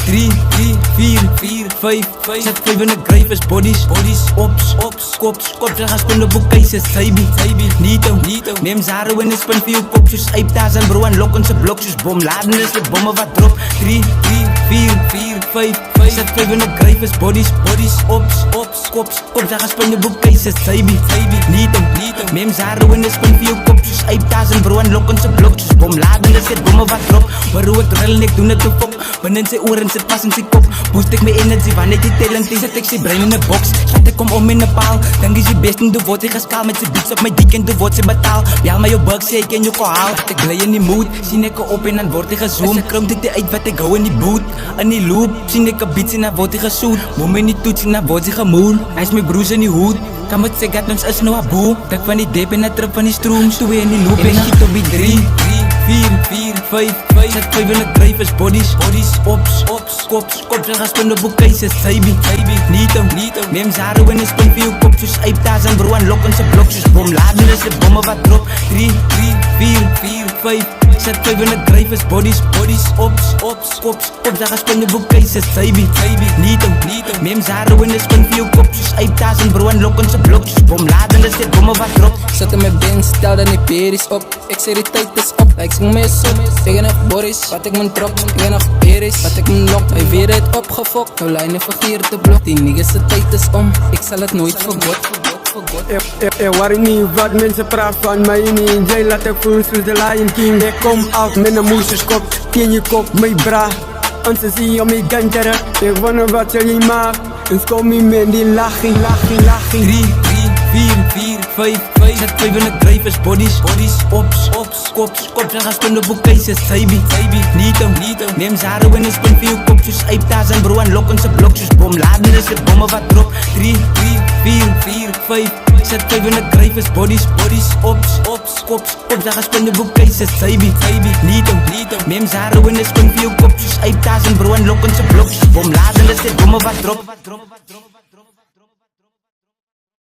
Drie, 4, 5, zet 5 in de grave is bodies, ops, kops, ze gaan spinnen boek keizes, saibi, Nito, neem Zaro in de spin voor je kopjes, eiptaas en bro en lok onze blokjes, bom, laden is de bommen wat drop, 3, 4, 5, zet 5 in de grave is bodies, ops, kops, ze gaan spinnen boek keizes, saibi, Nito, neem Zaro in de spin voor je kopjes, eiptaas en bro en lok onze blokjes, bom, laden is de bommen wat drop, maar hoe ik rel en ik doe het op op, binnen zijn oren zit pas in zijn kop. Boost ik mijn energie wanneer die talent is. Zet ik zijn brein in een box. Schat ik kom om in een paal. Dan is je best en de wordt hij geskaal. Met zijn beats op mijn dik en de wordt ze betaal. Ja maar je bugs ik en je kohaal. Ik glij in die mood. Zien ik op en dan wordt hij gezoomd. Ze kromt dit uit wat ik hou in die boot. In die loop. Zien ik beats en dan wordt hij gezoet. Mom in die toets en dan wordt hij gemoel. Hij is mijn broers in die hoed. Kan met zeggen dat ons is nou een boel. Tak van die dip en de trap van die stroom. Stoe in die loop en schiet op die 3, 4, 5, zet 5 in de grave is bodies, ops, kops, ze gaan spinnen boek keizes, saibi, Nito, neem Zaro in de spin voor je kopjes, eiptaas en bro en lok onze blokjes, bom, laden is de bommen wat drop, 3, 4, 5, zet 5 in de grave is bodies, ops, kops, ze gaan spinnen boek keizes, saibi, Nito, neem Zaro in de spin voor je kopjes, eiptaas en bro en lok onze blokjes, bom, laden is de bommen wat drop. Zet hem met Benz, stel dan die peris op. Ik zeg die tijd is op, ik zing me eens op. Ik ben nog Boris, wat ik mijn drop. Ik ben nog Peris, wat ik mijn lok. Hij weer het opgefokt, nou lijnen verkeerd de blok. Die niggas de tijd is om, ik zal het nooit vergot. Waar niet wat mensen praten van mij niet. Jij laat ik voelen zoals de Lion King. Ik kom af met een moesterskop, in je kop, mijn bra. En ze zien je mij ganteren. Ik wonder wat jullie maken. Dus kom je met die laching. 3, 4, 5, zet 5 in de grave is bodies, ops, kops, ze gaan spinnen boek keizes, saibi, Nito, neem Zaro in de spin voor je kopjes, eiptaas en bro en lok onze blokjes, bom, laden is de bommen wat drop, 3, 4, 5, zet 5 in de grave is bodies, ops, kops, ze gaan spinnen boek keizes, saibi, Nito, neem Zaro in de spin voor je kopjes, eiptaas en bro en lok onze blokjes, bom, laden is de bommen wat drop.